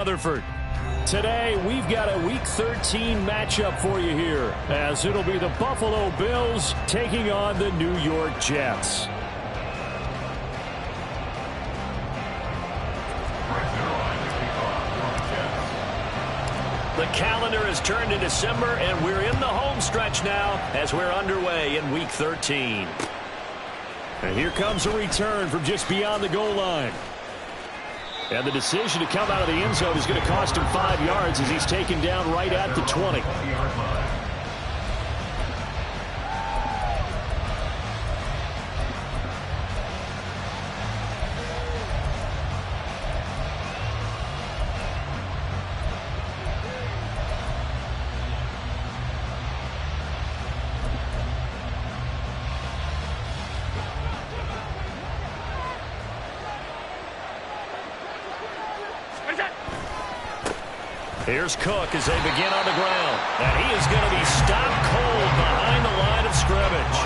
Rutherford. Today, we've got a Week 13 matchup for you here, as it'll be the Buffalo Bills taking on the New York Jets. The calendar has turned to December, and we're in the home stretch now as we're underway in Week 13. And here comes a return from just beyond the goal line. And the decision to come out of the end zone is going to cost him 5 yards as he's taken down right at the 20. Here's Cook as they begin on the ground. And he is going to be stopped cold behind the line of scrimmage.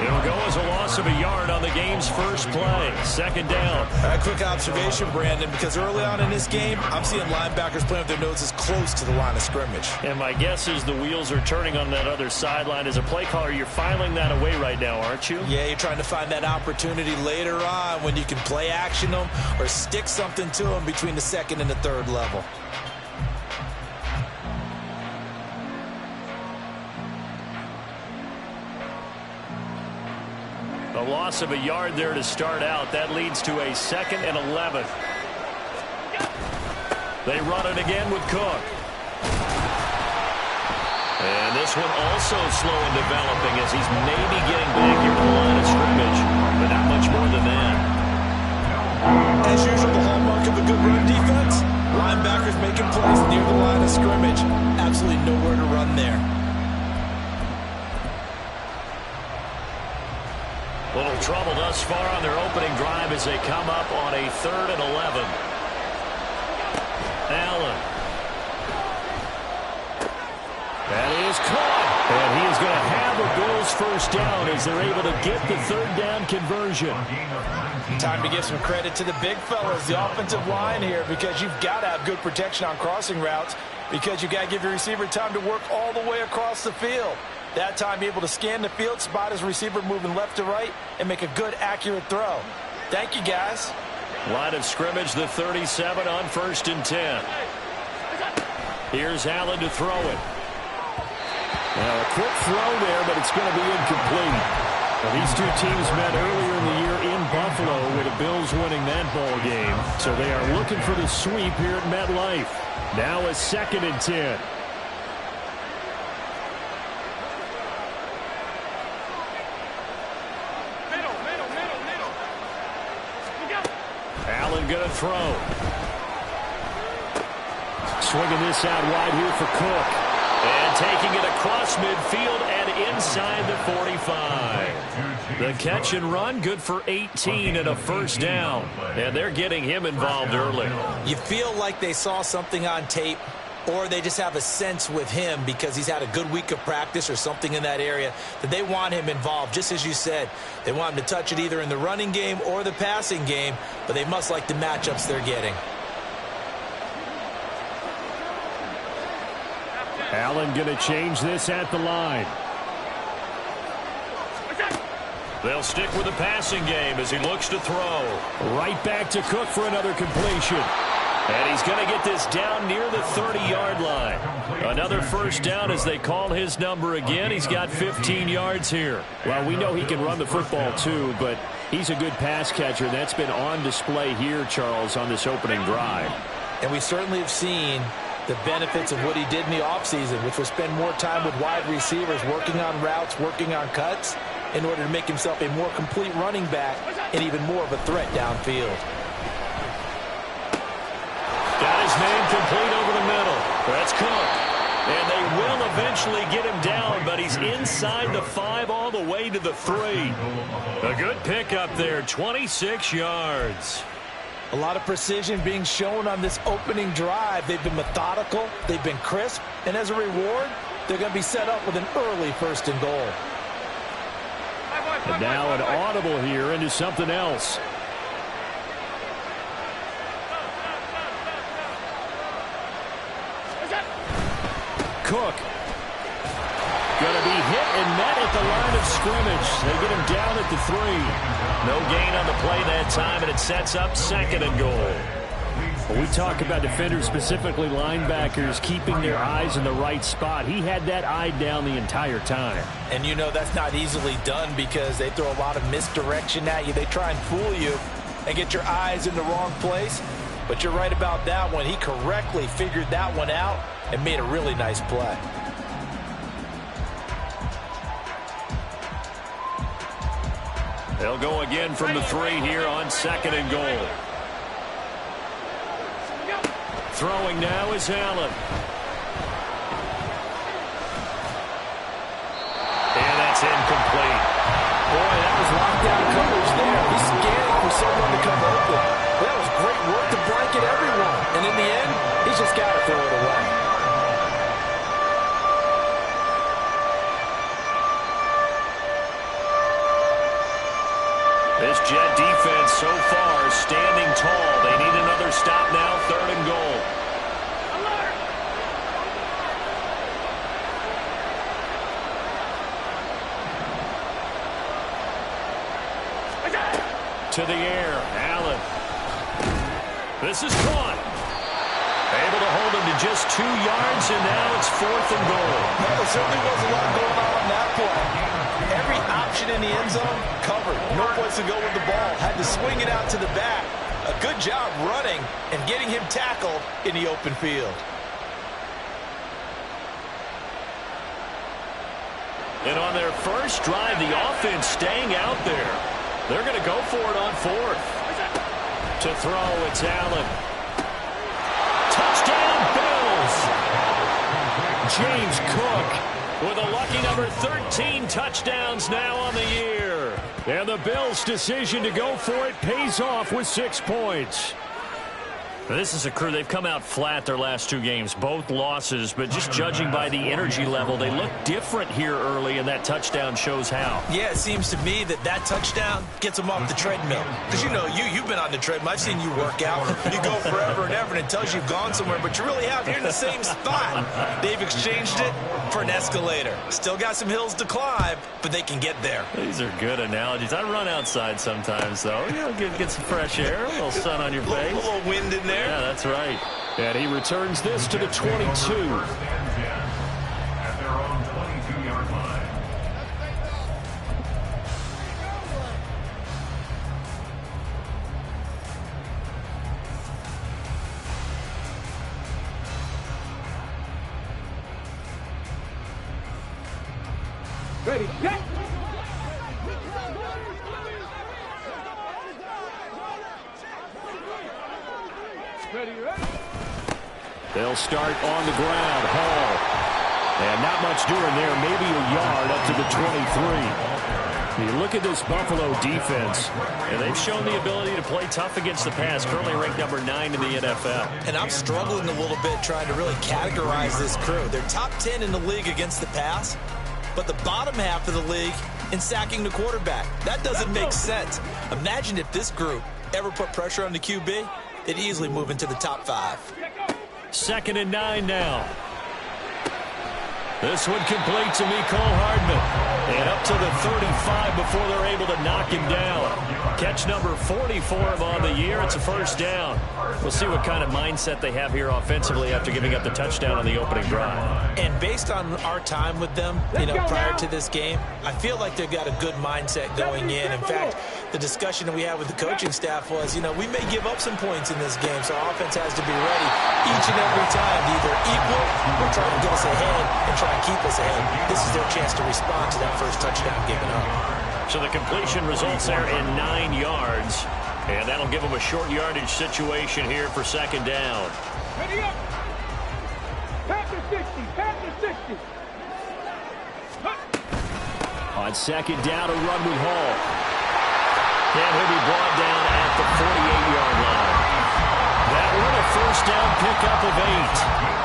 It'll go as a loss of a yard on the game's first play. Second down. A quick observation, Brandon, because early on in this game, I'm seeing linebackers playing with their noses close to the line of scrimmage. And my guess is the wheels are turning on that other sideline. As a play caller, you're filing that away right now, aren't you? Yeah, you're trying to find that opportunity later on when you can play action them or stick something to them between the second and the third level. A loss of a yard there to start out. That leads to a 2nd and 11. They run it again with Cook. And this one also slow in developing as he's maybe getting back here to the line of scrimmage, but not much more than that. As usual, the hallmark of a good run defense, linebackers making plays near the line of scrimmage. Absolutely nowhere to run there. Little trouble thus far on their opening drive as they come up on a 3rd and 11. Allen. That is caught. And he is going to have a Bills first down as they're able to get the 3rd down conversion. Time to give some credit to the big fellas, the offensive line here, because you've got to have good protection on crossing routes because you've got to give your receiver time to work all the way across the field. That time, be able to scan the field, spot his receiver moving left to right, and make a good, accurate throw. Thank you, guys. Line of scrimmage, the 37 on 1st and 10. Here's Allen to throw it. Now, a quick throw there, but it's going to be incomplete. Now, these two teams met earlier in the year in Buffalo with the Bills winning that ball game. So they are looking for the sweep here at MetLife. Now a 2nd and 10. Allen going to throw. Swinging this out wide here for Cook. And taking it across midfield and inside the 45. The catch and run, good for 18 and a first down. And they're getting him involved early. You feel like they saw something on tape, or they just have a sense with him because he's had a good week of practice or something in that area that they want him involved. Just as you said, they want him to touch it either in the running game or the passing game, but they must like the matchups they're getting. Allen going to change this at the line. They'll stick with the passing game as he looks to throw. Right back to Cook for another completion. And he's going to get this down near the 30-yard line. Another first down as they call his number again. He's got 15 yards here. Well, we know he can run the football too, but he's a good pass catcher. That's been on display here, Charles, on this opening drive. And we certainly have seen the benefits of what he did in the offseason, which was spend more time with wide receivers, working on routes, working on cuts, in order to make himself a more complete running back and even more of a threat downfield. Got his man complete over the middle. That's Cook. And they will eventually get him down, but he's inside the 5 all the way to the 3. A good pickup there, 26 yards. A lot of precision being shown on this opening drive. They've been methodical, they've been crisp, and as a reward, they're going to be set up with an early 1st and goal. And now an audible here into something else. Cook. Going to be hit and met at the line of scrimmage. They get him down at the 3. No gain on the play that time, and it sets up 2nd and goal. Well, we talk about defenders, specifically linebackers, keeping their eyes in the right spot. He had that eye down the entire time. And you know that's not easily done because they throw a lot of misdirection at you. They try and fool you and get your eyes in the wrong place. But you're right about that one. He correctly figured that one out and made a really nice play. They'll go again from the 3 here on 2nd and goal. Throwing now is Allen. And that's incomplete. Boy, that was lockdown coverage there. He's scanning for someone to come open. That was great work to blanket everyone. And in the end, he's just got to throw it away. This Jet defense so far standing tall. They need another stop now, 3rd and goal. To the air, Allen. This is caught. Able to hold him to just 2 yards, and now it's 4th and goal. Well, there certainly was a lot going on that play. Every option in the end zone covered. No place to go with the ball. Had to swing it out to the back. A good job running and getting him tackled in the open field. And on their first drive, the offense staying out there. They're going to go for it on 4th. To throw, it's Allen. Touchdown, Bills! James Cook with a lucky number 13 touchdowns now on the year. And the Bills' decision to go for it pays off with 6 points. This is a crew, they've come out flat their last 2 games, both losses, but just judging by the energy level, they look different here early, and that touchdown shows how. Yeah, it seems to me that touchdown gets them off the treadmill. Because, you know, you've been on the treadmill. I've seen you work out. You go forever and ever, and it tells you you've gone somewhere, but you really have. You're in the same spot. They've exchanged it for an escalator. Still got some hills to climb, but they can get there. These are good analogies. I run outside sometimes, though. You know, get some fresh air, a little sun on your face. A little wind in there. Yeah, that's right. And he returns this to the 22. At their own 22-yard line. Ready, get! They'll start on the ground. Hall. And not much doing there. Maybe a yard up to the 23. You look at this Buffalo defense, and they've shown the ability to play tough against the pass. Currently ranked number 9 in the NFL. And I'm struggling a little bit trying to really categorize this crew. They're top 10 in the league against the pass, but the bottom half of the league in sacking the quarterback. That doesn't make sense. Imagine if this group ever put pressure on the QB, they'd easily move into the top 5. 2nd and 9 now. This one complete to Mecole Hardman. And up to the 35 before they're able to knock him down. Catch number 40 for him on the year. It's a first down. We'll see what kind of mindset they have here offensively after giving up the touchdown on the opening drive. And based on our time with them, prior to this game, I feel like they've got a good mindset going in. In fact, the discussion that we had with the coaching staff was, we may give up some points in this game, so our offense has to be ready each and every time to either equal or try to get us ahead and try and keep us ahead. This is their chance to respond to that first touchdown given up. So the completion results there in 9 yards, and that'll give them a short yardage situation here for 2nd down. Ready up! Pass to 60, pass to 60. On 2nd down, a run with Hall. And he'll be brought down at the 48-yard line. That one a first down pickup of 8.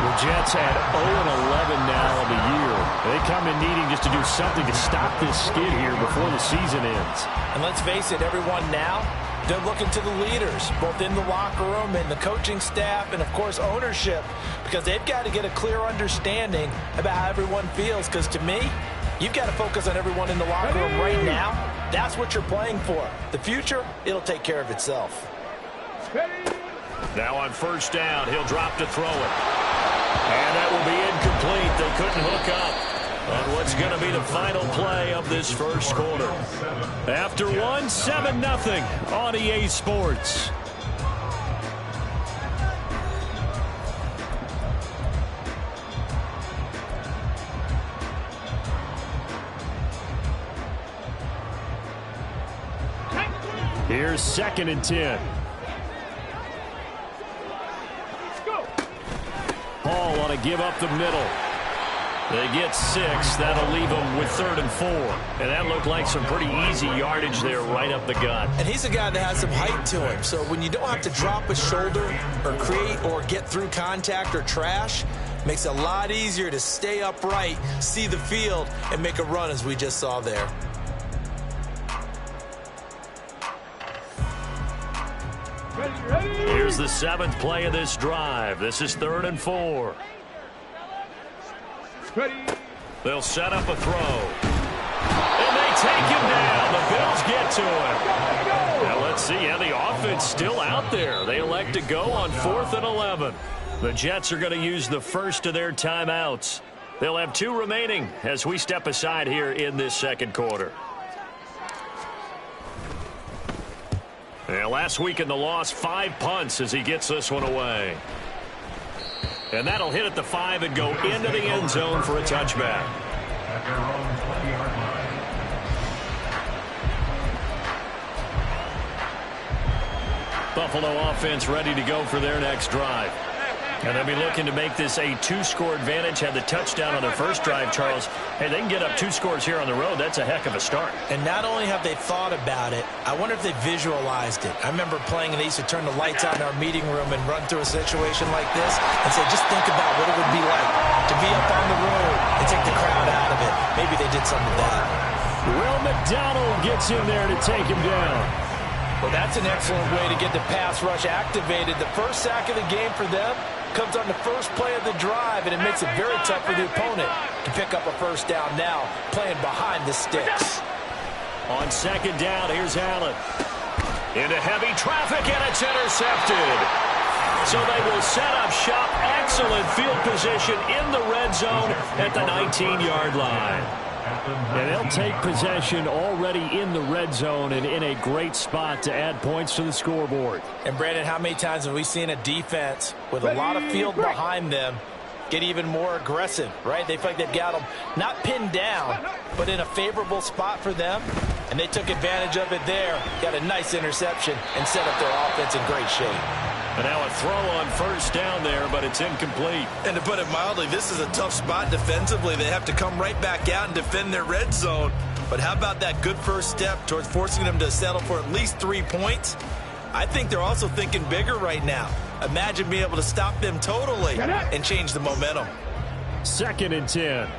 The Jets had 0-11 now on the year. They come in needing just to do something to stop this skid here before the season ends. And let's face it, everyone now They're looking to the leaders, both in the locker room and the coaching staff and, of course, ownership, because they've got to get a clear understanding about how everyone feels. Because to me, you've got to focus on everyone in the locker room right now. That's what you're playing for. The future, it'll take care of itself. Now on first down, he'll drop to throw it. And that will be incomplete. They couldn't hook up on what's going to be the final play of this first quarter. After one, 7-0 on EA Sports. Here's 2nd and 10. Hall want to give up the middle. They get 6. That'll leave them with 3rd and 4. And that looked like some pretty easy yardage there right up the gut. And he's a guy that has some height to him. So when you don't have to drop a shoulder or create or get through contact or trash, makes it a lot easier to stay upright, see the field, and make a run as we just saw there. Here's the 7th play of this drive. This is 3rd and 4. They'll set up a throw. And they take him down. The Bills get to him. Now let's see how the offense still out there. They elect to go on 4th and 11. The Jets are going to use the first of their timeouts. They'll have 2 remaining as we step aside here in this second quarter. And last week in the loss, 5 punts as he gets this one away. And that'll hit at the 5 and go into the end zone for a touchback. At their own 20-yard line. Buffalo offense ready to go for their next drive. And they'll be looking to make this a 2-score advantage. Had the touchdown on their first drive, Charles. Hey, they can get up 2 scores here on the road. That's a heck of a start. And not only have they thought about it, I wonder if they visualized it. I remember playing, and they used to turn the lights on in our meeting room and run through a situation like this and say, just think about what it would be like to be up on the road and take the crowd out of it. Maybe they did some of that. Will McDonald gets in there to take him down. Well, that's an excellent way to get the pass rush activated. The first sack of the game for them comes on the first play of the drive, and it makes it very tough for the opponent to pick up a first down now, playing behind the sticks. On 2nd down, here's Allen. Into heavy traffic, and it's intercepted. So they will set up shop. Excellent field position in the red zone at the 19-yard line. And they'll take possession already in the red zone and in a great spot to add points to the scoreboard. And, Brandon, how many times have we seen a defense with a lot of field behind them get even more aggressive, right? They feel like they've got them not pinned down, but in a favorable spot for them, and they took advantage of it there, got a nice interception, and set up their offense in great shape. And now a throw on first down there, but it's incomplete. And to put it mildly, this is a tough spot defensively. They have to come right back out and defend their red zone. But how about that good first step towards forcing them to settle for at least 3 points? I think they're also thinking bigger right now. Imagine being able to stop them totally and change the momentum. 2nd and 10.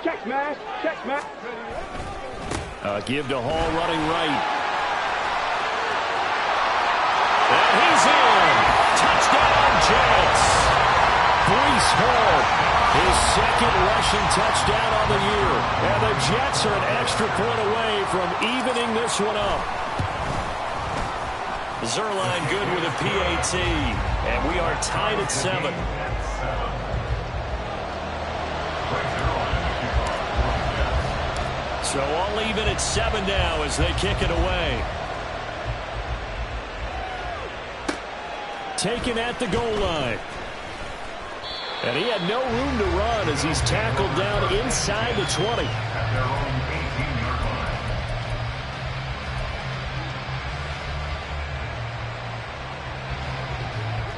Check, man. Check, man. Give to Hall running right. And he's in. Touchdown, Jets. Breece Hall, his 2nd rushing touchdown on the year. And the Jets are an extra point away from evening this one up. Zuerlein good with a PAT. And we are tied at 7. So all even at 7 now as they kick it away. Taken at the goal line. And he had no room to run as he's tackled down inside the 20. At their own 18-yard line.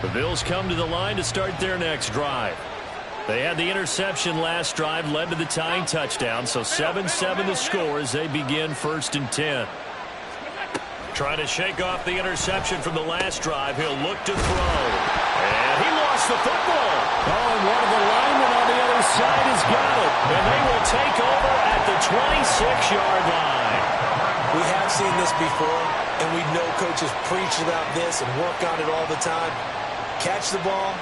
The Bills come to the line to start their next drive. They had the interception last drive, led to the tying touchdown, so 7-7 the score as they begin 1st and 10. Trying to shake off the interception from the last drive. He'll look to throw. And he lost the football. Oh, and one of the linemen on the other side has got it. And they will take over at the 26-yard line. We have seen this before, and we know coaches preach about this and work on it all the time. Catch the ball.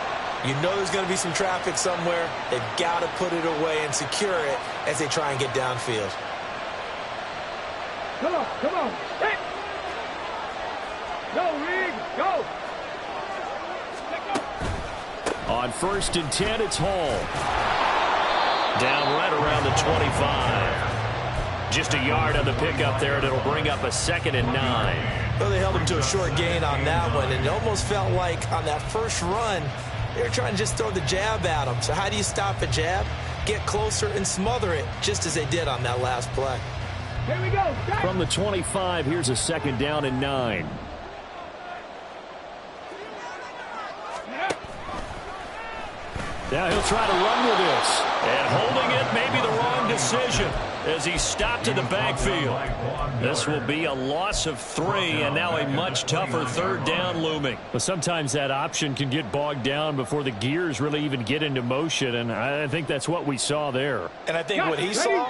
You know there's going to be some traffic somewhere. They've got to put it away and secure it as they try and get downfield. Come on, come on. Hey. Go, Reed, go. On 1st and 10, it's Hall. Down right around the 25. Just a yard on the pickup there, and it'll bring up a 2nd and 9. Well, they held him to a short gain on that one, and it almost felt like on that first run, they were trying to just throw the jab at him. So how do you stop a jab? Get closer and smother it, just as they did on that last play. Here we go. From the 25, here's a 2nd down and 9. Now he'll try to run with this. And holding it may be the wrong decision as he stopped in the backfield. This will be a loss of 3, and now a much tougher 3rd down looming. But sometimes that option can get bogged down before the gears really even get into motion, and I think that's what we saw there. And I think what he saw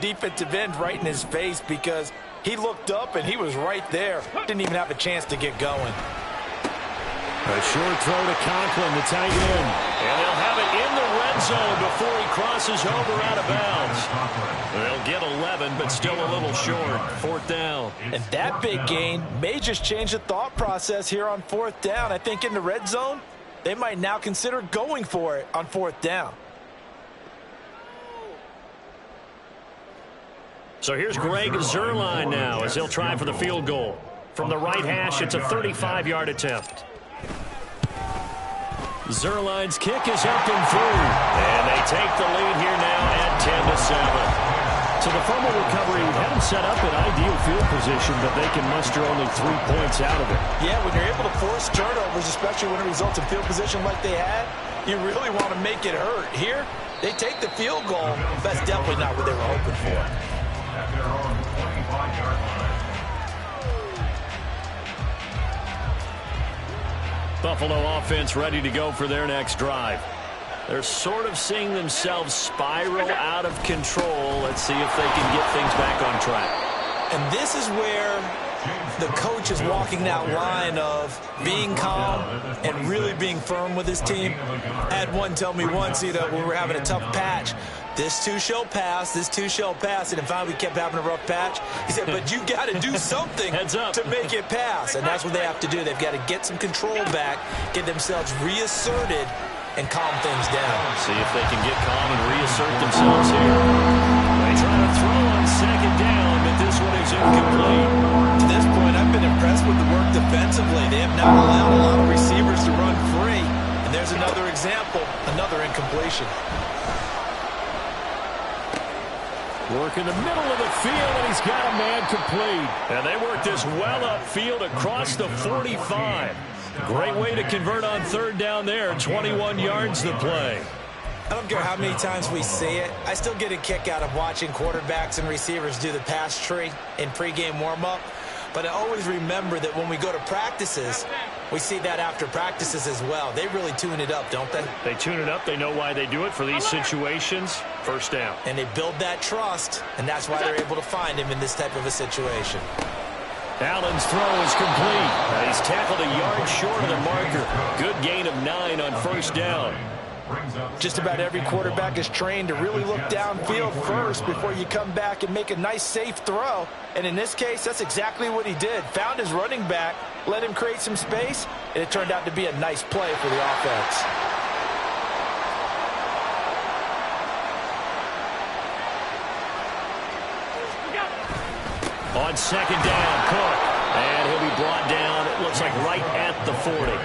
defensive end right in his face because he looked up and he was right there. Didn't even have a chance to get going. A short throw to Conklin, the tight end. And they'll have it in the red zone before he crosses over out of bounds. They'll get 11, but still a little short. 4th down. And that big gain may just change the thought process here on 4th down. I think in the red zone, they might now consider going for it on 4th down. So here's Greg Zuerlein now as he'll try for the field goal. From the right hash, it's a 35-yard attempt. Zuerlein's kick is up and through. And they take the lead here now at 10-7. So the fumble recovery had them set up in ideal field position, but they can muster only 3 points out of it. Yeah, when you're able to force turnovers, especially when it results in field position like they had, you really want to make it hurt. Here, they take the field goal. That's definitely not what they were hoping for. At their own 25-yard line. Buffalo offense ready to go for their next drive. They're sort of seeing themselves spiral out of control. Let's see if they can get things back on track. And this is where the coach is walking that line of being calm and really being firm with his team. I had one tell me once, when we were having a tough patch, this too shall pass, this too shall pass. And finally we kept having a rough patch. He said, but you got to do something to make it pass. And that's what they have to do. They've got to get some control back, get themselves reasserted, and calm things down. See if they can get calm and reassert themselves here. They try to throw on 2nd down, but this one is incomplete. To this point, I've been impressed with the work defensively. They have not allowed a lot of receivers to run free. And there's another example, another incompletion. Work in the middle of the field, and he's got a man complete. And they work this well upfield across the 45. Great way to convert on 3rd down there. 21 yards to play. I don't care how many times we see it. I still get a kick out of watching quarterbacks and receivers do the pass tree in pregame warm-up. But I always remember that when we go to practices, we see that after practices as well. They really tune it up, don't they? They tune it up. They know why they do it for these situations. 1st down. And they build that trust, and that's why they're able to find him in this type of a situation. Allen's throw is complete. He's tackled a yard short of the marker. Good gain of 9 on 1st down. Just about every quarterback is trained to really look downfield first before you come back and make a nice, safe throw. And in this case, that's exactly what he did. Found his running back, let him create some space, and it turned out to be a nice play for the offense. On 2nd down, Cook. And he'll be brought down, it looks like right at the 40.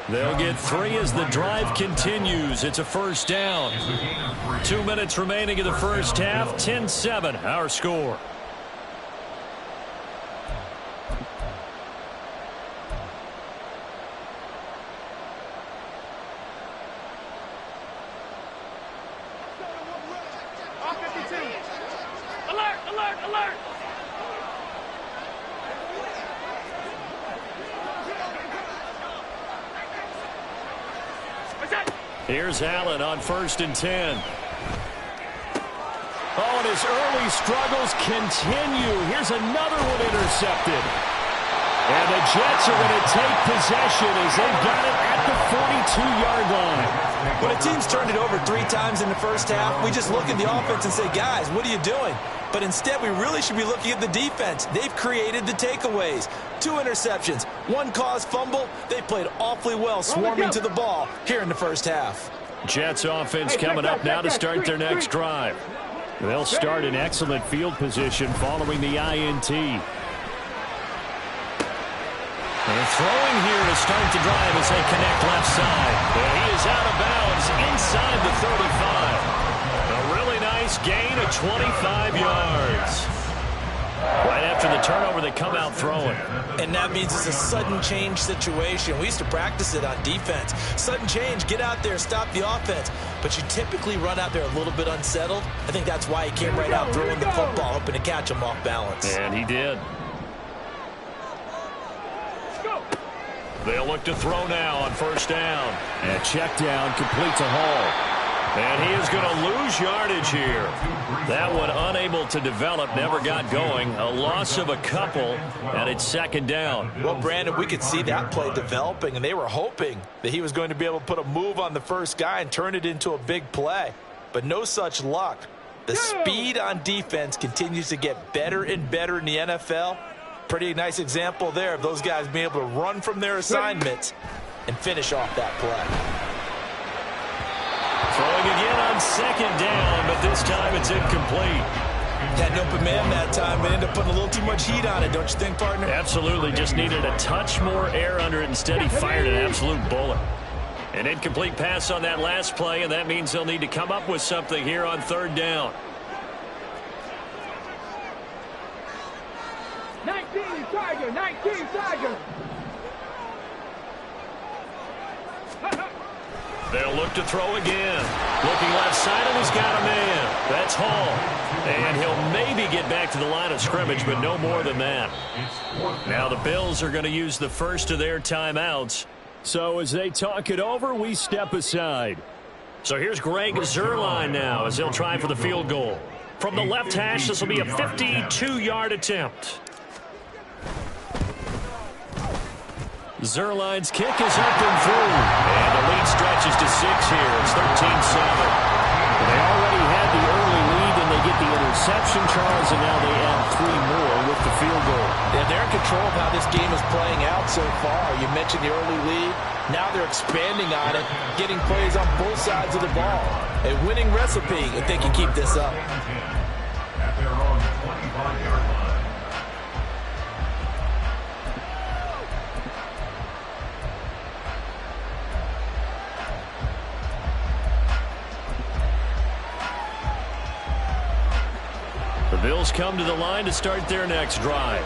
They'll get 3 as the drive continues. It's a 1st down. 2 minutes remaining in the 1st half. 10-7, our score. Alert, alert, alert. Here's Allen on 1st and 10. Oh, and his early struggles continue. Here's another one intercepted. And the Jets are going to take possession as they've got it at the 42-yard line. When a team's turned it over 3 times in the first half, we just look at the offense and say, guys, what are you doing? But instead, we really should be looking at the defense. They've created the takeaways. 2 interceptions, 1 caused fumble. They played awfully well swarming to the ball here in the first half. Jets offense coming up now to start their next drive. They'll start in excellent field position following the INT. They're throwing here to start the drive as they connect left side. And he is out of bounds inside the 35. A really nice gain of 25 yards. Right after the turnover, they come out throwing. And that means it's a sudden change situation. We used to practice it on defense. Sudden change, get out there, stop the offense. But you typically run out there a little bit unsettled. I think that's why he came right out throwing the football, hoping to catch him off balance. And he did. They'll look to throw now on first down. And check down completes a Hall. And he is going to lose yardage here. That one unable to develop, never got going. A loss of a couple, and it's second down. Well, Brandon, we could see that play developing, and they were hoping that he was going to be able to put a move on the first guy and turn it into a big play. But no such luck. The speed on defense continues to get better and better in the NFL. Pretty nice example there of those guys being able to run from their assignments and finish off that play. Throwing again on second down, but this time it's incomplete. Had an open man that time, but ended up putting a little too much heat on it, don't you think, partner? Absolutely, just needed a touch more air under it. Instead, he fired an absolute bullet. An incomplete pass on that last play, and that means they'll need to come up with something here on third down. 19 Tiger, 19 Tiger. They'll look to throw again. Looking left side, and he's got a man. That's Hall. And he'll maybe get back to the line of scrimmage, but no more than that. Now the Bills are going to use the first of their timeouts. So as they talk it over, we step aside. So here's Greg Zuerlein now as he'll try for the field goal. From the left hash, this will be a 52-yard attempt. Zuerlein's kick is up and through. And the lead stretches to 6 here. It's 13-7. They already had the early lead, and they get the interception, Charles, and now they add 3 more with the field goal. Yeah, they're in control of how this game is playing out so far. You mentioned the early lead. Now they're expanding on it, getting plays on both sides of the ball. A winning recipe if they can keep this up. At their own 25-yard line. The Bills come to the line to start their next drive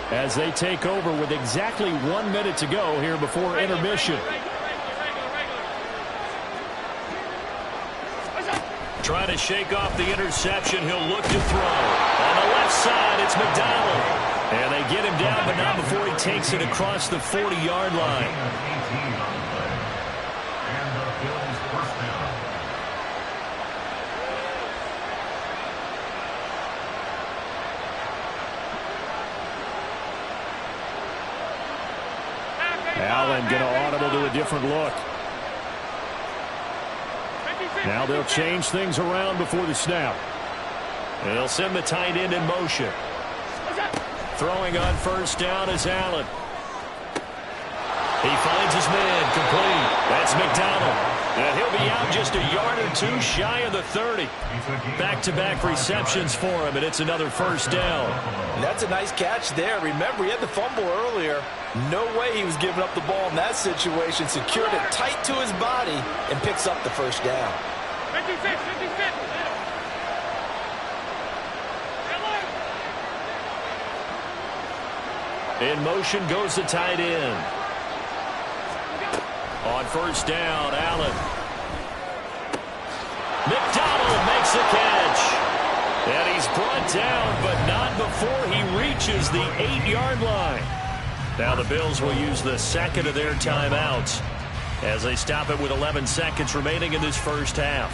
as they take over with exactly 1 minute to go here before intermission. Trying to shake off the interception. He'll look to throw. On the left side, it's McDonald. And they get him down, but not before he takes it across the 40-yard line. Allen going to audible to a different look. Now they'll change things around before the snap. And they'll send the tight end in motion. Throwing on first down is Allen. He finds his man complete. That's McDonald. And he'll be out just a yard or 2 shy of the 30. Back-to-back receptions for him, and it's another first down. And that's a nice catch there. Remember, he had the fumble earlier. No way he was giving up the ball in that situation. Secured it tight to his body and picks up the first down. 56, 56. In motion goes the tight end. On first down, Allen. McDonald makes the catch. And he's brought down, but not before he reaches the 8-yard line. Now the Bills will use the second of their timeouts as they stop it with 11 seconds remaining in this first half.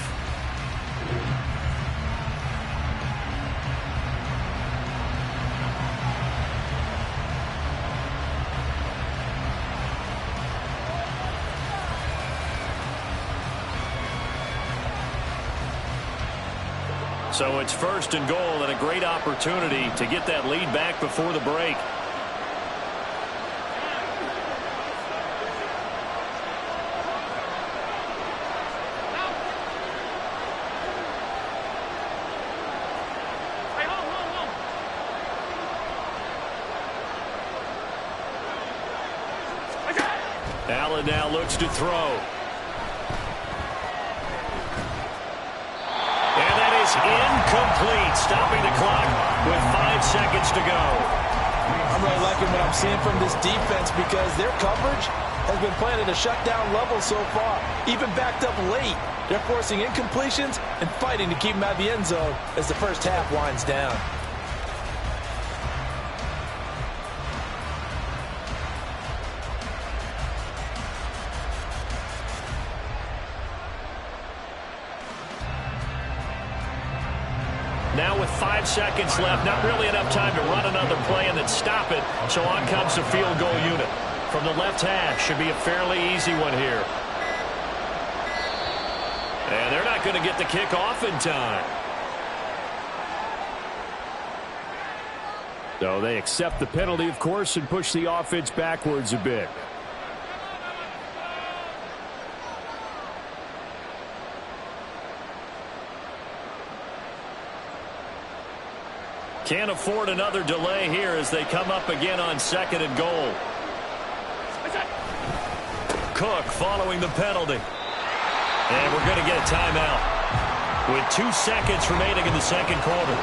So it's 1st and goal and a great opportunity to get that lead back before the break. Allen now looks to throw. And that is incomplete, stopping the clock with 5 seconds to go. I'm really liking what I'm seeing from this defense because their coverage has been playing at a shutdown level so far. Even backed up late, they're forcing incompletions and fighting to keep them out of the end zone as the first half winds down. Now with 5 seconds left, not really enough time to run another play and then stop it. So on comes the field goal unit. From the left hash, should be a fairly easy one here. And they're not going to get the kick off in time. So they accept the penalty, of course, and push the offense backwards a bit. Can't afford another delay here as they come up again on 2nd and goal. Cook following the penalty. And we're going to get a timeout with 2 seconds remaining in the 2nd quarter.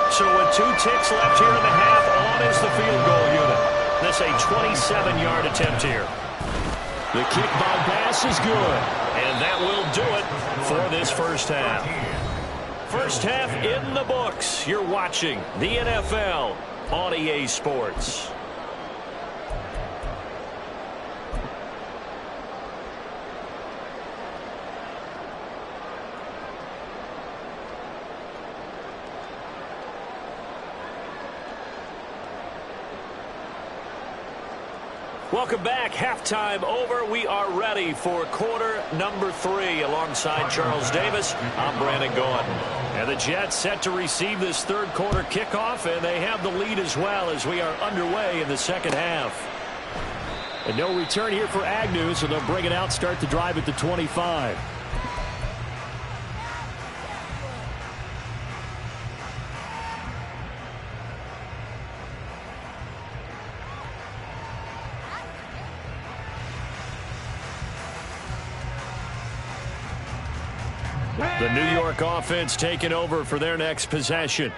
So with 2 ticks left here in the half, on is the field goal unit. This a 27-yard attempt here. The kick by Bass is good. And that will do it for this first half. First half in the books. You're watching the NFL on EA Sports. Welcome back. Halftime over. We are ready for quarter number 3. Alongside Charles Davis, I'm Brandon Gaudin. And the Jets set to receive this 3rd quarter kickoff, and they have the lead as well as we are underway in the 2nd half. And no return here for Agnew, so they'll bring it out, start the drive at the 25. The New York offense taking over for their next possession.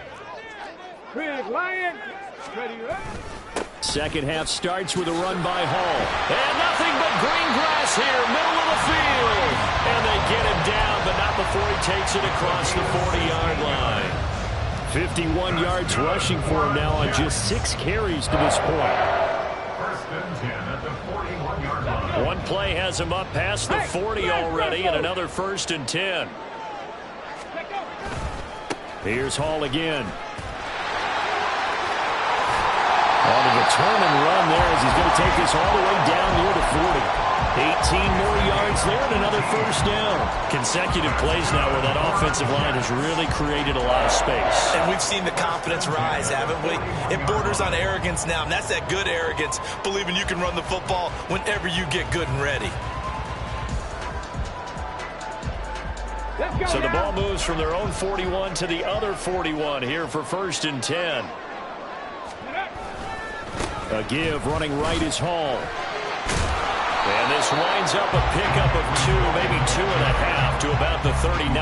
Second half starts with a run by Hall. And nothing but green grass here, middle of the field. And they get him down, but not before he takes it across the 40-yard line. 51 yards rushing for him now on just 6 carries to this point. 1st and 10 at the 41-yard line. One play has him up past the 40 already, and another 1st and 10. Here's Hall again. On the return and run there as he's going to take this all the way down near the 40. 18 more yards there and another 1st down. Consecutive plays now where that offensive line has really created a lot of space. And we've seen the confidence rise, haven't we? It borders on arrogance now, and that's that good arrogance, believing you can run the football whenever you get good and ready. So the ball moves from their own 41 to the other 41 here for 1st and 10. A give running right is Hall. And this winds up a pickup of 2, maybe 2.5 to about the 39.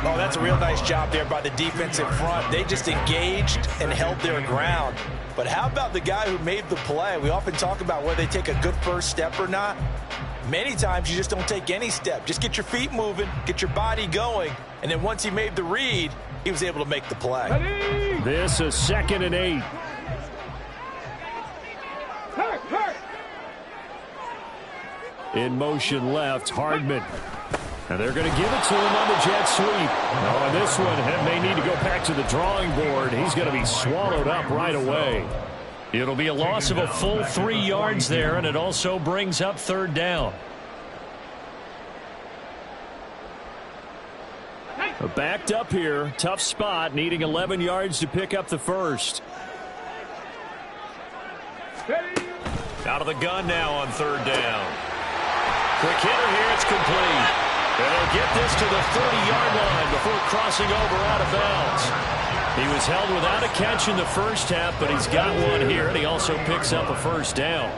Oh, that's a real nice job there by the defensive front. They just engaged and held their ground. But how about the guy who made the play? We often talk about whether they take a good first step or not. Many times you just don't take any step. Just get your feet moving, get your body going, and then once he made the read, he was able to make the play. This is 2nd and 8. In motion left, Hardman. And they're going to give it to him on the jet sweep. Oh, and this one may need to go back to the drawing board. He's going to be swallowed up right away. It'll be a loss of a full 3 yards there, and it also brings up 3rd down. Backed up here, tough spot, needing 11 yards to pick up the first. Out of the gun now on 3rd down. Quick hitter here, it's complete. And they'll get this to the 30-yard line before crossing over out of bounds. He was held without a catch in the first half, but he's got one here, and he also picks up a 1st down.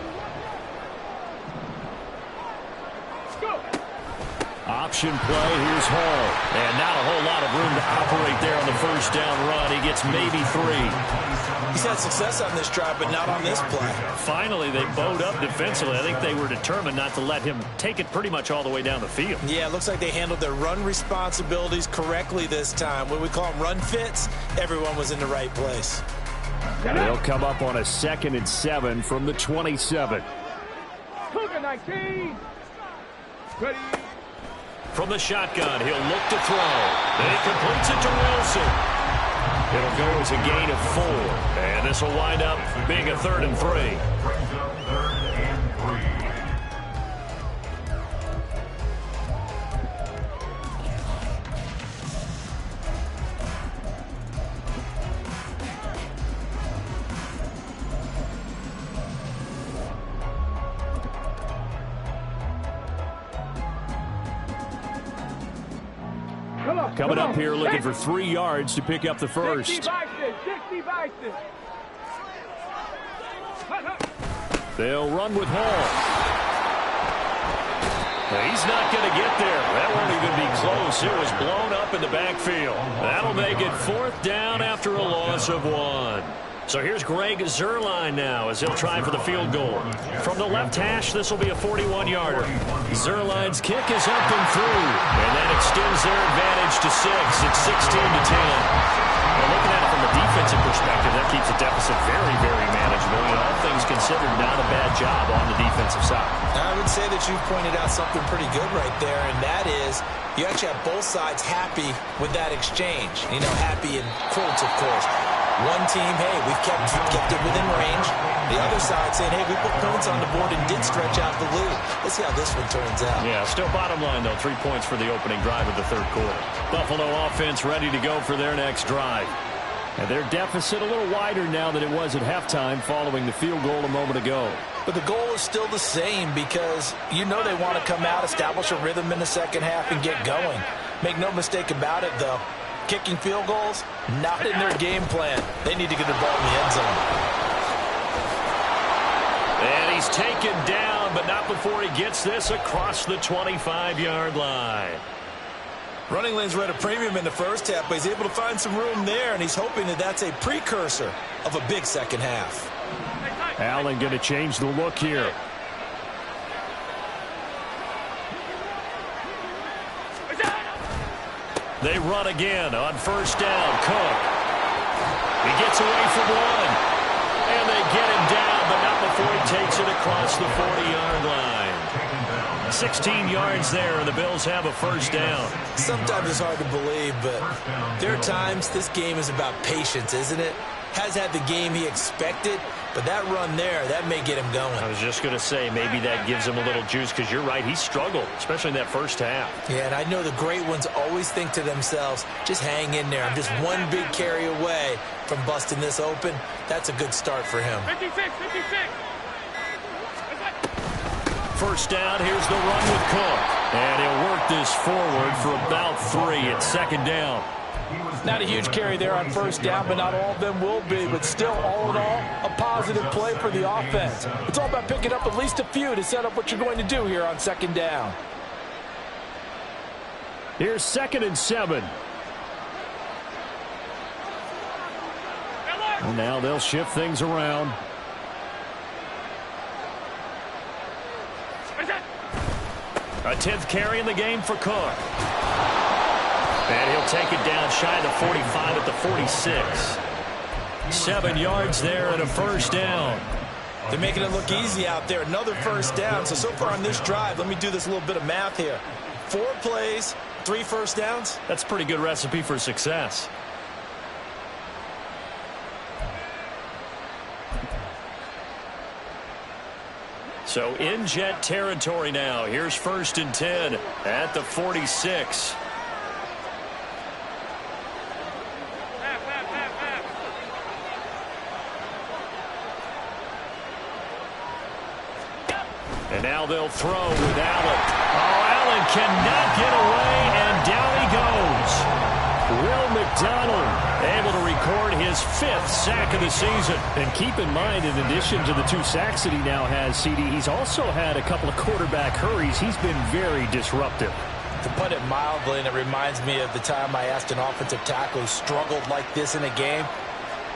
Option play, here's Hall. And not a whole lot of room to operate there on the 1st down run. He gets maybe 3. He's had success on this drive, but not on this play. Finally, they bowed up defensively. I think they were determined not to let him take it pretty much all the way down the field. Yeah, it looks like they handled their run responsibilities correctly this time. What we call them run fits, everyone was in the right place. They'll come up on a 2nd and 7 from the 27. Cougar 19. Ready. From the shotgun, he'll look to throw. Then he completes it to Wilson. It'll go as a gain of 4. And this will wind up being a 3rd and 3. Brings up 3rd and 3. Coming up here looking for 3 yards to pick up the first. 60 Bison. They'll run with Hall. He's not going to get there. That won't even be close. It was blown up in the backfield. That'll make it 4th down after a loss of 1. So here's Greg Zuerlein now as he'll try for the field goal. From the left hash, this will be a 41-yarder. Zuerlein's kick is up and through, and that extends their advantage to 6. It's 16-10. Well, looking at it from a defensive perspective, that keeps the deficit very, very manageable. And all things considered, not a bad job on the defensive side. I would say that you've pointed out something pretty good right there, and that is you actually have both sides happy with that exchange. You know, happy in quotes, of course. One team, hey, we've kept it within range. The other side saying, hey, we put points on the board and did stretch out the lead. Let's see how this one turns out. Yeah, still bottom line, though, 3 points for the opening drive of the 3rd quarter. Buffalo offense ready to go for their next drive. And their deficit a little wider now than it was at halftime following the field goal a moment ago. But the goal is still the same because you know they want to come out, establish a rhythm in the second half, and get going. Make no mistake about it, though. Kicking field goals, not in their game plan. They need to get the ball in the end zone. And he's taken down, but not before he gets this across the 25-yard line. Running lanes were at a premium in the first half, but he's able to find some room there, and he's hoping that that's a precursor of a big second half. Allen going to change the look here. They run again on 1st down. Cook. He gets away from 1. And they get him down, but not before he takes it across the 40-yard line. 16 yards there, and the Bills have a 1st down. Sometimes it's hard to believe, but there are times this game is about patience, isn't it? Has had the game he expected, but that run there, that may get him going. I was just going to say, maybe that gives him a little juice, because you're right, he struggled, especially in that first half. Yeah, and I know the great ones always think to themselves, just hang in there. I'm just one big carry away from busting this open. That's a good start for him. 56. 1st down, here's the run with Cook. And he'll work this forward for about 3 at 2nd down. Not a huge carry there on 1st down, but not all of them will be. But still, all in all, a positive play for the offense. It's all about picking up at least a few to set up what you're going to do here on 2nd down. Here's 2nd and 7. Well, now they'll shift things around. A 10th carry in the game for Cook. And he'll take it down shy of the 45 at the 46. 7 yards there and a 1st down. They're making it look easy out there. Another 1st down. So far on this drive, let me do this little bit of math here. 4 plays, 3 1st downs. That's a pretty good recipe for success. So in Jet territory now. Here's 1st and 10 at the 46. And now they'll throw with Allen. Oh, Allen cannot get away, and down he goes. Will McDonald able to record his 5th sack of the season. And keep in mind, in addition to the 2 sacks that he now has, CD, he's also had a couple of quarterback hurries. He's been very disruptive. To put it mildly, and it reminds me of the time I asked an offensive tackle who struggled like this in a game.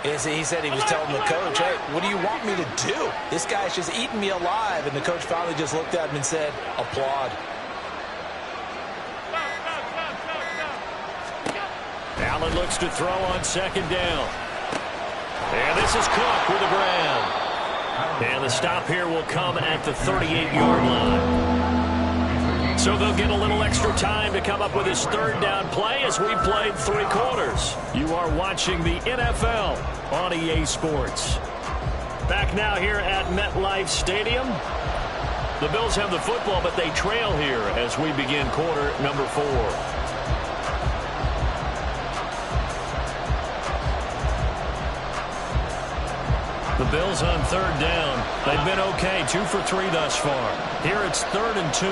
He said he was telling the coach, hey, what do you want me to do? This guy's just eating me alive. And the coach finally just looked at him and said, applaud. Allen looks to throw on 2nd down. And this is Cook with the grab. And the stop here will come at the 38-yard line. So they'll get a little extra time to come up with his 3rd down play as we played 3 quarters. You are watching the NFL on EA Sports. Back now here at MetLife Stadium. The Bills have the football, but they trail here as we begin quarter number 4. The Bills on 3rd down. They've been okay, 2 for 3 thus far. Here it's 3rd and 2.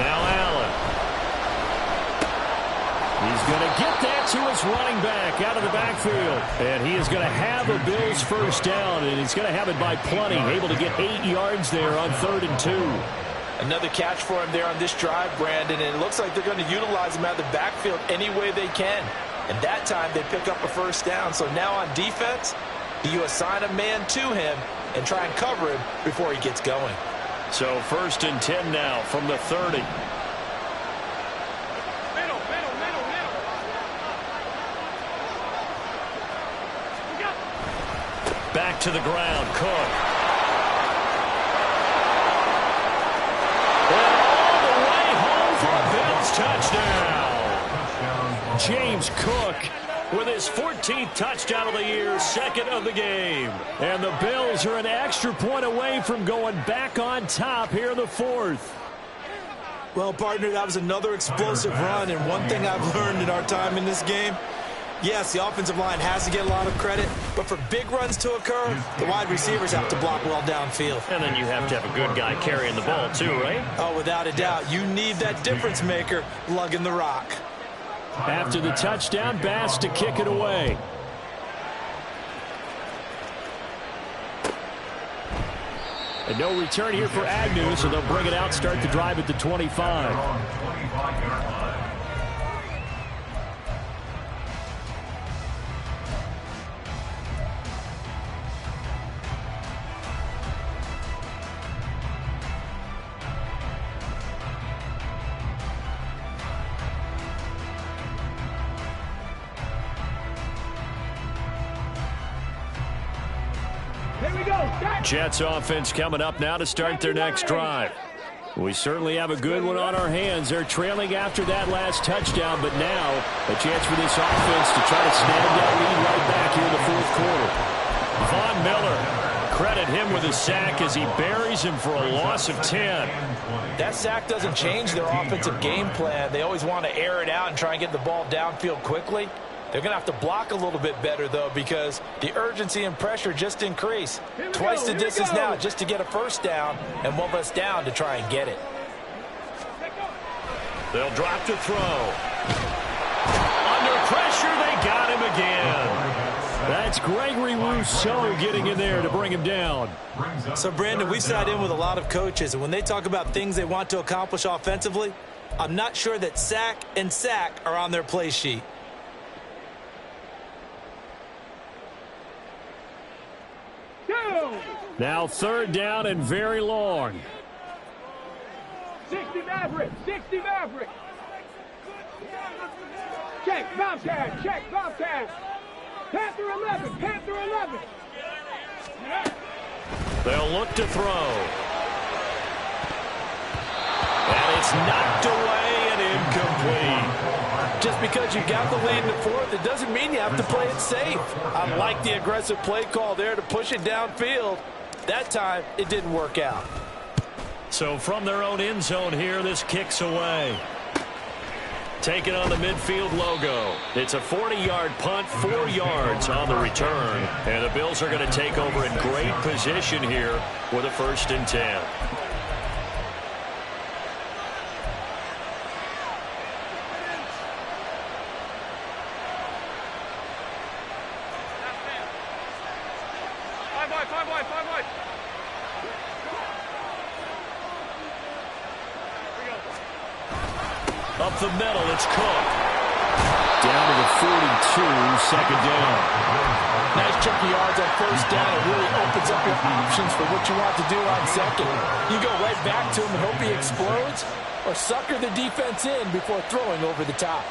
Now Allen. He's going to get that to his running back out of the backfield. And he is going to have a Bills 1st down, and he's going to have it by plenty. Able to get 8 yards there on 3rd and 2. Another catch for him there on this drive, Brandon, and it looks like they're going to utilize him out of the backfield any way they can. And that time they pick up a 1st down. So now on defense, do you assign a man to him and try and cover him before he gets going? So 1st and 10 now from the 30. Back to the ground, Cook. And all the way home for a Bills touchdown. James Cook with his 14th touchdown of the year, 2nd of the game. And the Bills are an extra point away from going back on top here in the 4th. Well, partner, that was another explosive run, and one thing I've learned in our time in this game, yes, the offensive line has to get a lot of credit, but for big runs to occur, the wide receivers have to block well downfield. And then you have to have a good guy carrying the ball too, right? Oh, without a doubt. You need that difference maker lugging the rock. After the touchdown, Bass to kick it away. And no return here for Agnew, so they'll bring it out, start the drive at the 25. Jets offense coming up now to start their next drive. We certainly have a good one on our hands. They're trailing after that last touchdown, but now a chance for this offense to try to snag that lead right back here in the 4th quarter. Von Miller, credit him with a sack as he buries him for a loss of 10. That sack doesn't change their offensive game plan. They always want to air it out and try and get the ball downfield quickly. They're going to have to block a little bit better, though, because the urgency and pressure just increase. Twice the distance now just to get a 1st down and 1 less down to try and get it. They'll drop to throw. Under pressure, they got him again. That's Gregory Rousseau getting in there to bring him down. So, Brandon, we sat in with a lot of coaches, and when they talk about things they want to accomplish offensively, I'm not sure that sack and sack are on their play sheet. Now 3rd down and very long. 60 Maverick, 60 Maverick. Check, Bobcat, check, Bobcat. Panther 11, Panther 11. They'll look to throw. And it's knocked away and incomplete. Just just because you got the lead in the fourth, it doesn't mean you have to play it safe. I like the aggressive play call there to push it downfield. That time, it didn't work out. So from their own end zone here, this kicks away. Taking on the midfield logo. It's a 40-yard punt, 4 yards on the return. And the Bills are going to take over in great position here with a 1st and 10. Up the middle, it's Cook. Down to the 42, 2nd down. Nice chunky yards on 1st down. It really opens up your options for what you want to do on 2nd. You go right back to him and hope he explodes, or sucker the defense in before throwing over the top.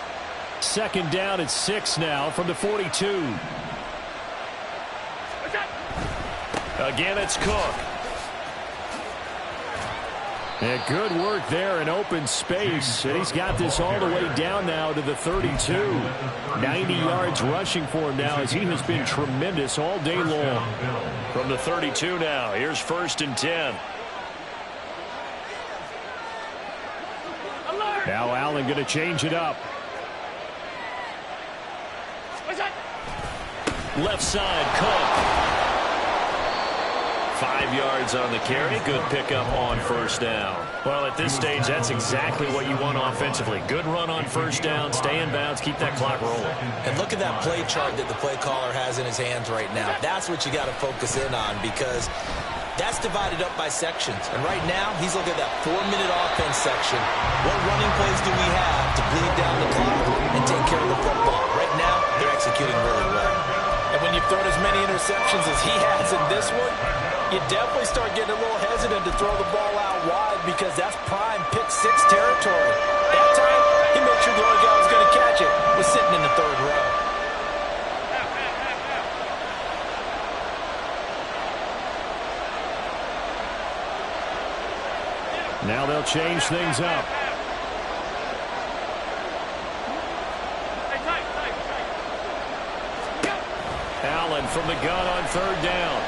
2nd down at 6 now from the 42. Again, it's Cook. And good work there in open space. And he's got this all the way down now to the 32. 90 yards rushing for him now as he has been tremendous all day long. From the 32 now, here's 1st and 10. Now Allen going to change it up. Left side, Cook. 5 yards on the carry. Good pickup on 1st down. Well, at this stage, that's exactly what you want offensively. Good run on 1st down. Stay in bounds. Keep that clock rolling. And look at that play chart that the play caller has in his hands right now. That's what you got to focus in on, because that's divided up by sections. And right now, he's looking at that 4-minute offense section. What running plays do we have to bleed down the clock and take care of the football? Right now, they're executing really well. And when you've thrown as many interceptions as he has in this one, you definitely start getting a little hesitant to throw the ball out wide, because that's prime pick 6 territory. That time, he made sure the only guy who was going to catch it was sitting in the 3rd row. Now they'll change things up. Allen from the gun on 3rd down.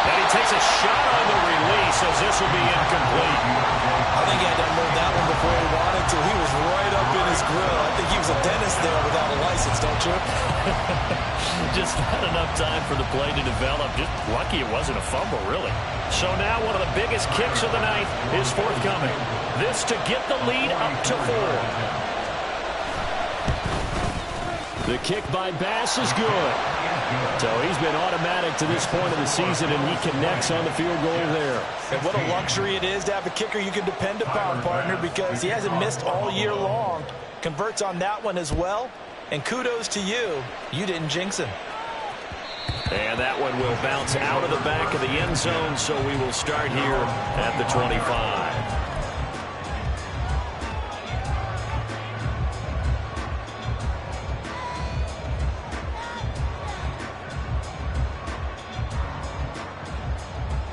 And he takes a shot on the release as this will be incomplete. I think he had to unload that one before he wanted to. He was right up in his grill. I think he was a dentist there without a license, don't you? Just not enough time for the play to develop. Just lucky it wasn't a fumble, really. So now one of the biggest kicks of the night is forthcoming. This to get the lead up to 4. The kick by Bass is good. So he's been automatic to this point of the season, and he connects on the field goal there. And what a luxury it is to have a kicker you can depend upon, partner, because he hasn't missed all year long. Converts on that one as well. And kudos to you. You didn't jinx him. And that one will bounce out of the back of the end zone, so we will start here at the 25.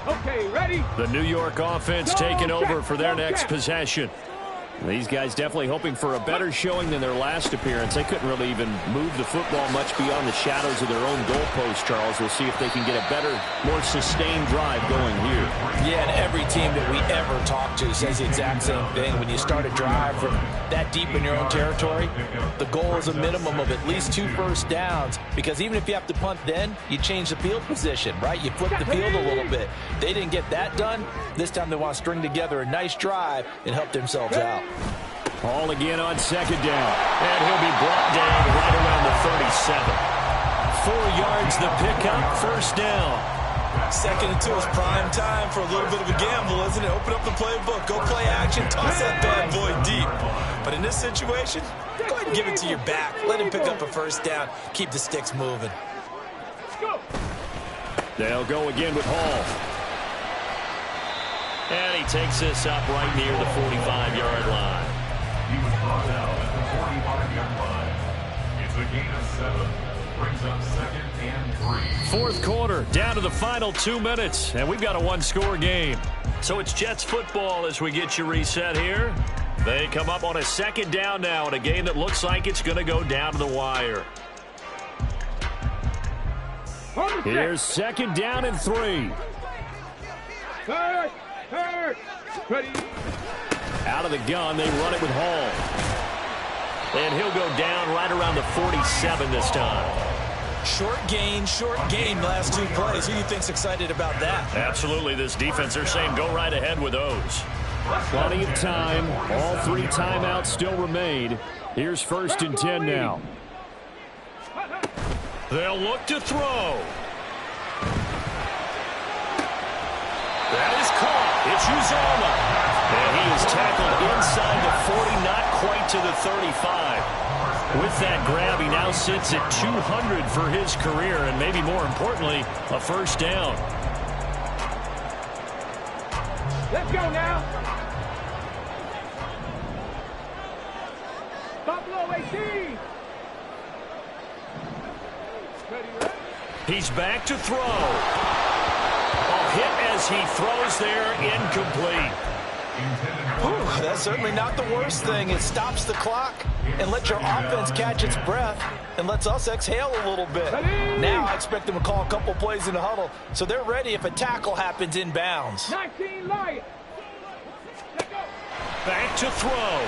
Okay, ready? The New York offense taking over for their next possession. These guys definitely hoping for a better showing than their last appearance. They couldn't really even move the football much beyond the shadows of their own goalpost, Charles. We'll see if they can get a better, more sustained drive going here. Yeah, and every team that we ever talk to says the exact same thing. When you start a drive from that deep in your own territory, the goal is a minimum of at least 2 first downs, because even if you have to punt then, you change the field position, right? You flip the field a little bit. They didn't get that done. This time they want to string together a nice drive and help themselves out. Ball again on 2nd down. And he'll be brought down right around the 37. 4 yards the pickup, 1st down. 2nd and 2 is prime time for a little bit of a gamble, isn't it? Open up the playbook, go play action, toss that bad boy deep. But in this situation, go ahead and give it to your back. Let him pick up a 1st down. Keep the sticks moving. They'll go again with Hall. And he takes this up right near the 45-yard line. He was brought out at the 45-yard line. It's a gain of 7. Brings up 2nd and 3. 4th quarter, down to the final 2 minutes, and we've got a 1-score game. So it's Jets football as we get you reset here. They come up on a second down now in a game that looks like it's going to go down to the wire. Here's second down and 3. Hurt. Ready. Out of the gun, they run it with Hall. And he'll go down right around the 47 this time. Short gain last 2 plays. Who do you think's excited about that? Absolutely. This defense, they're saying go right ahead with those. Plenty of time. All 3 timeouts still remain. Here's 1st and 10 now. They'll look to throw. That is caught. It's Uzomah. And he is tackled inside the 40, not quite to the 35. With that grab, he now sits at 200 for his career, and maybe more importantly, a first down. Let's go now. Buffalo 18. He's back to throw. A hit as he throws there, incomplete. Whew, that's certainly not the worst thing. It stops the clock and lets your offense catch its breath and lets us exhale a little bit. Now I expect them to call a couple plays in the huddle so they're ready if a tackle happens inbounds. 19 Lions. Let's go. Back to throw.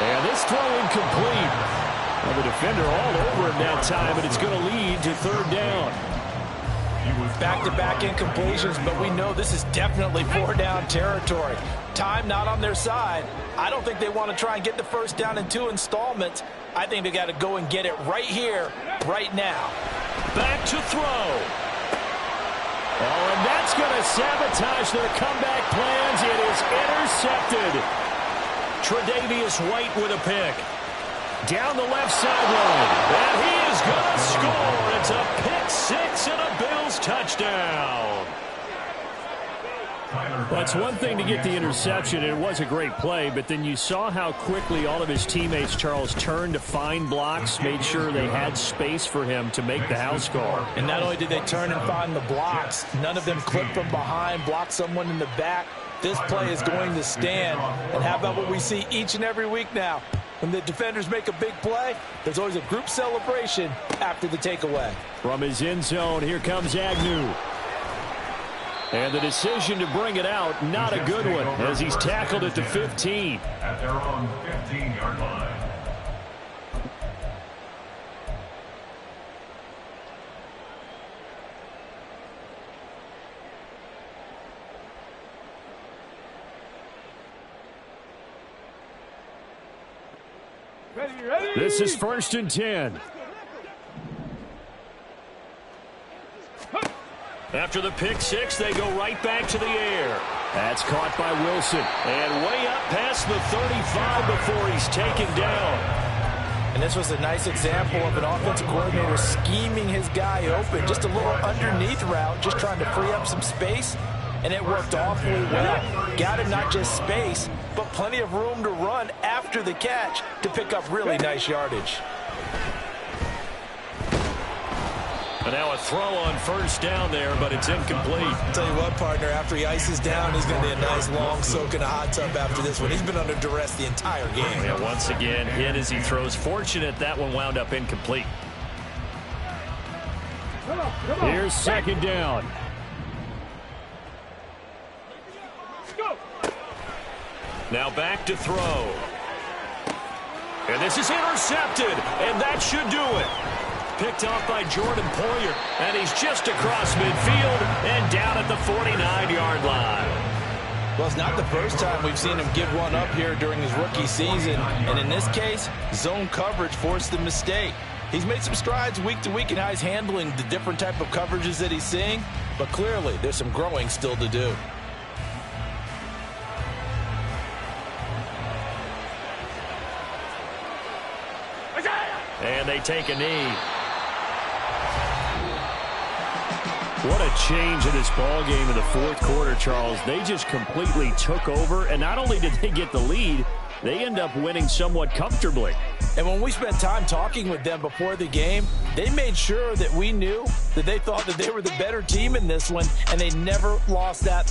And this throw incomplete. Well, the defender all over him that time, but it's going to lead to 3rd down. Back-to-back incompletions, but we know this is definitely 4-down territory. Time not on their side. I don't think they want to try and get the first down in 2 installments. I think they got to go and get it right here, right now. Back to throw. Oh, and that's going to sabotage their comeback plans. It is intercepted. Tre'Davious White with a pick. Down the left sideline. And he is going to score. It's a pick 6 and a Bills touchdown. Well, it's one thing to get the interception, and it was a great play, but then you saw how quickly all of his teammates, Charles, turned to find blocks, made sure they had space for him to make the house call. And not only did they turn and find the blocks, none of them clipped from behind, blocked someone in the back. This play is going to stand. And how about what we see each and every week now? When the defenders make a big play, there's always a group celebration after the takeaway. From his end zone, here comes Agnew. And the decision to bring it out, not a good one, as he's tackled at the 15. At their own 15-yard line. Ready. This is 1st and 10. After the pick 6, they go right back to the air. That's caught by Wilson. And way up past the 35 before he's taken down. And this was a nice example of an offensive coordinator scheming his guy open. Just a little underneath route, just trying to free up some space. And it worked awfully well. Got him not just space, but plenty of room to run after the catch to pick up really nice yardage. And now a throw on first down there, but it's incomplete. I'll tell you what, partner, after he ices down, he's going to be a nice long soak in a hot tub after this one. He's been under duress the entire game. Yeah, once again, hit as he throws. Fortunate that one wound up incomplete. Come on. Here's second down. Go. Now back to throw. And this is intercepted, and that should do it. Picked off by Jordan Poyer, and he's just across midfield and down at the 49-yard line. Well, it's not the first time we've seen him give one up here during his rookie season, and in this case, zone coverage forced the mistake. He's made some strides week to week in how he's handling the different type of coverages that he's seeing, but clearly there's some growing still to do. And they take a knee. What a change in this ball game in the 4th quarter, Charles. They just completely took over, and not only did they get the lead, they end up winning somewhat comfortably. And when we spent time talking with them before the game, they made sure that we knew that they thought that they were the better team in this one, and they never lost that